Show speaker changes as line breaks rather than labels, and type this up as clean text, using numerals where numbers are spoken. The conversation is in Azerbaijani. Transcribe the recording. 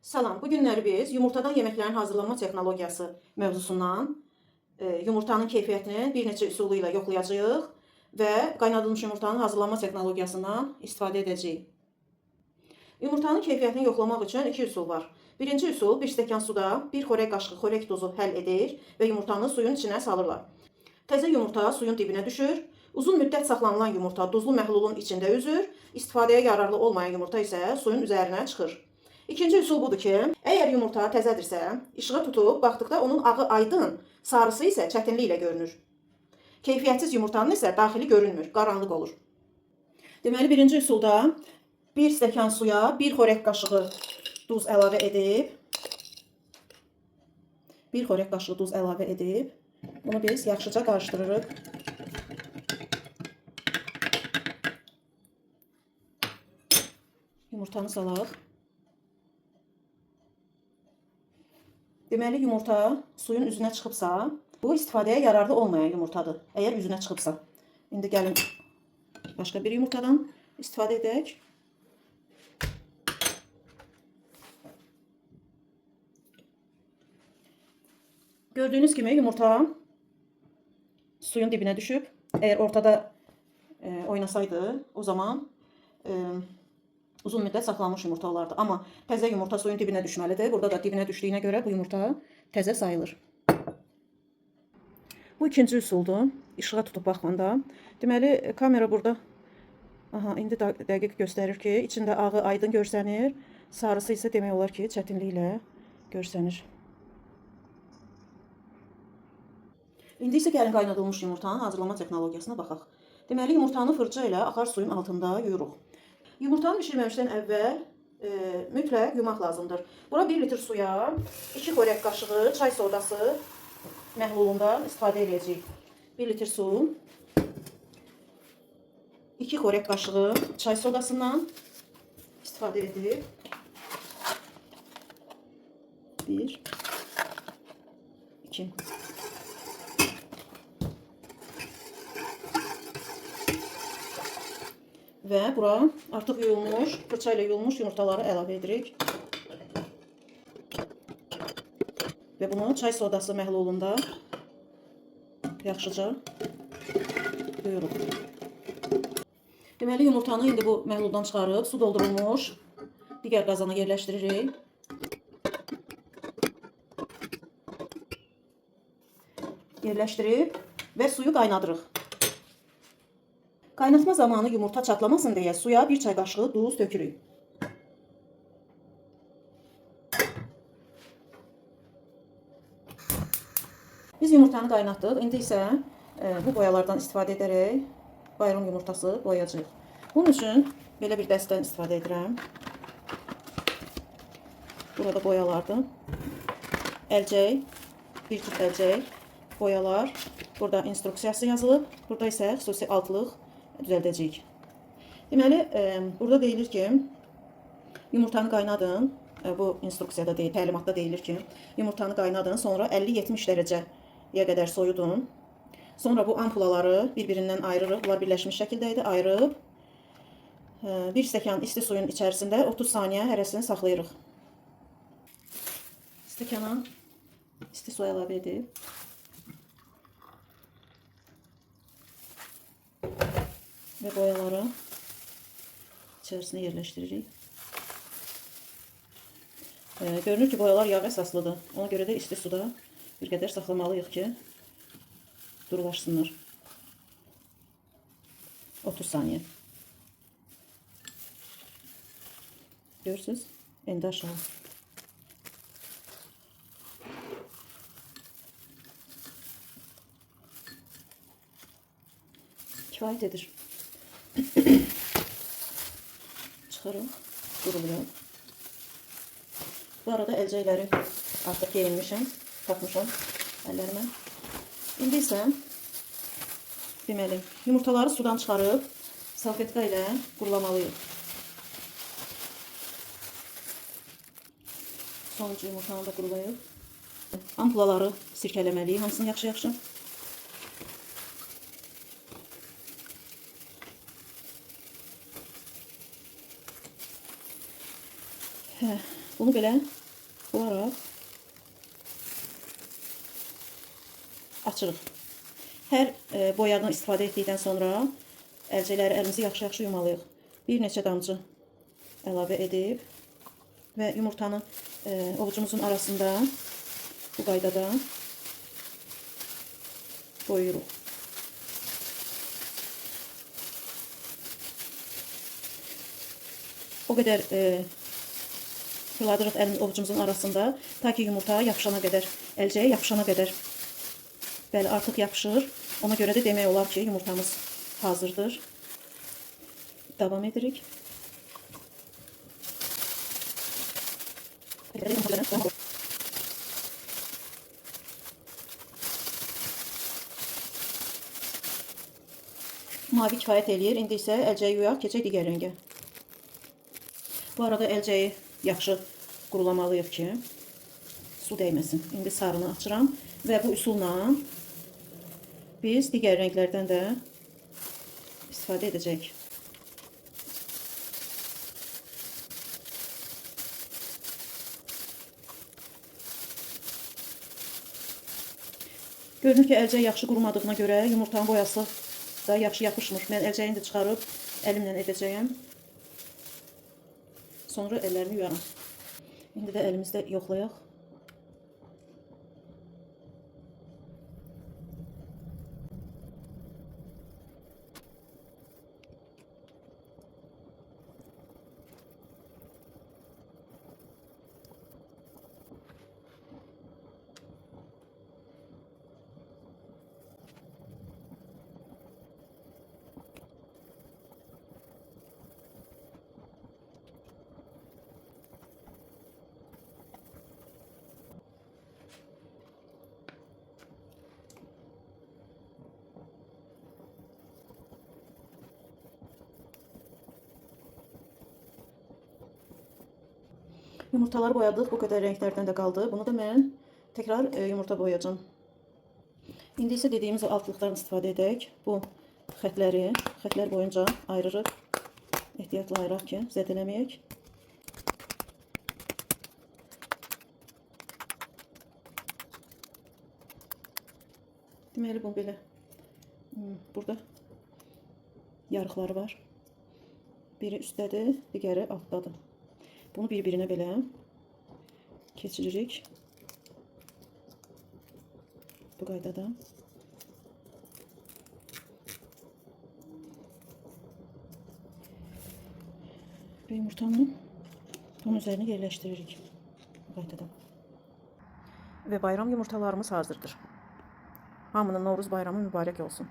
Salam, bu günləri biz yumurtadan yeməklərin hazırlanma texnologiyası mövzusundan yumurtanın keyfiyyətini bir neçə üsulu ilə yoxlayacağıq və qaynadılmış yumurtanın hazırlanma texnologiyasından istifadə edəcəyik. Yumurtanın keyfiyyətini yoxlamaq üçün iki üsul var. Birinci üsul, bir stəkan suda bir xörək qaşığı xörək tozu həll edir və yumurtanı suyun içinə salırlar. Təzə yumurta suyun dibinə düşür, uzun müddət saxlanılan yumurta duzlu məhlulun içində üzür, istifadəyə yararlı olmayan yumurta isə suyun üzərinə çıxır. İkinci üsul budur ki, əgər yumurta təzədirsə, işığa tutub baxdıqda onun ağı aydın, sarısı isə çətinliklə görünür. Keyfiyyətsiz yumurtanın isə daxili görünmür, qaranlıq olur. Deməli, birinci üsulda bir stəkan suya bir xörək qaşığı duz əlavə edib, bunu biz yaxşıca qarışdırırıq. Yumurtanı salaq. Deməli, yumurta suyun üzünə çıxıbsa, bu istifadəyə yararlı olmayan yumurtadır. Əgər üzünə çıxıbsa. İndi gəlin başqa bir yumurtadan istifadə edək. Gördüyünüz kimi yumurta suyun dibinə düşüb. Əgər ortada oynasaydı, o zaman uzun müddət saxlanmış yumurta olardı. Amma təzə yumurta suyun dibinə düşməlidir. Burada da dibinə düşdüyünə görə bu yumurta təzə sayılır. Bu ikinci üsuldur. İşığa tutub baxmanda. Deməli, kamera burada indi dəqiq göstərir ki, içində ağı aydın görsənir. Sarısı isə demək olar ki, çətinliklə görsənir. İndi isə gəlin qaynadılmış yumurtanın hazırlama texnologiyasına baxaq. Deməli, yumurtanı fırça ilə axar suyun altında yuyuruq. Yumurtanı bişirməmişdən əvvəl mütləq yumaq lazımdır. Bura 1 litr suya 2 xörək qaşığı çay sodası məhlulundan istifadə edəcəyik. 1 litr su, 2 xörək qaşığı çay sodasından istifadə edib. 1, 2. Və bura artıq yuyulmuş, fırça ilə yuyulmuş yumurtaları əlavə edirik. Və bunu çay sodası məhlulunda yaxşıca yuyuruq. Deməli, yumurtanı indi bu məhluldan çıxarıb, su doldurulmuş digər qazana yerləşdiririk. Yerləşdirib və suyu qaynadırıq. Qaynatma zamanı yumurta çatlamasın deyə suya bir çay qaşığı duz tökürük. Biz yumurtanı qaynatdıq. İndi isə bu boyalardan istifadə edərək bayram yumurtası boyayacağıq. Bunun üçün belə bir dəstdən istifadə edirəm. Burada boyalardır. Əlcək, bir tut əlcək, boyalar. Burada instruksiyası yazılıb. Burada isə xüsusi altlıq düzəldəcəyik. Deməli, burada deyilir ki, yumurtanı qaynadın. Bu instruksiyada deyil, təlimatda deyilir ki, yumurtanı qaynadın, sonra 50-70 dərəcəyə qədər soyudun. Sonra bu ampulaları bir-birindən ayırırıq. Bunlar birləşmiş şəkildə idi. Ayırıb, bir stəkan isti suyun içərisində 30 saniyə hərəsini saxlayırıq. Stəkana isti su əlavə edib. Və boyaları içərisinə yerləşdiririk. Görünür ki, boyalar yağ əsaslıdır. Ona görə də isti suda bir qədər saxlamalıyıq ki, durulaşsınlar. 30 saniyə. Görürsünüz? İndi aşağı. Kifayət edir. Çıxarıq, quruluyaq. Bu arada əlcəkləri artıq geyinmişəm, tapmışam əllərimə. İndi isə deməli, yumurtaları sudan çıxarıb salfetka ilə qurulamalıyıq. Sonuncu yumurtanı da qurulayıb. Ampulaları sirkələməliyik, hamısını yaxşı-yaxşı. Bunu belə bularaq açırıq. Hər boyadan istifadə etdikdən sonra əlcəkləri əlimizi yaxşı-yaxşı yumalıyıq. Bir neçə damcı əlavə edib və yumurtanı ovucumuzun arasında bu qaydada boyuruq. O qədər fırladırıq ovucumuzun arasında, ta ki yumurta yapışana qədər, əlcəyə yapışana qədər. Bəli, artıq yapışır. Ona görə də demək olar ki, yumurtamız hazırdır. Davam edirik. Mavi kifayət eləyir. İndi isə əlcəyi yuyaq, keçək digər rəngə. Bu arada əlcəyi yaxşı qurulamalıyıq ki, su dəyməsin. İndi sarını açıram və bu üsulla biz digər rənglərdən də istifadə edəcəyik. Görünür ki, əlcək yaxşı qurumadığına görə yumurtanın boyası da yaxşı yapışmır. Mən əlcəyini də çıxarıb əlimlə edəcəyim. Sonra əllərimi yuyaram. İndi də əlimizdə yoxlayaq. Yumurtaları boyadık. Bu kadar renklerden de kaldı. Bunu da mən tekrar yumurta boyayacağım. İndi isə dediyimiz o altlıqdan istifadə edək. Bu xətlər boyunca ayırırıq. Ehtiyatla ayıraq ki, zədələməyək. Deməli, bu belə. Burada yarıqları var. Biri üstdədir, digəri altdadır. Bunu bir-birinə belə keçiririk. Bu qaydada. Və yumurtanın bunun üzərinə yerləşdiririk. Bu qaydada. Və bayram yumurtalarımız hazırdır. Hamının Novruz bayramı mübarək olsun.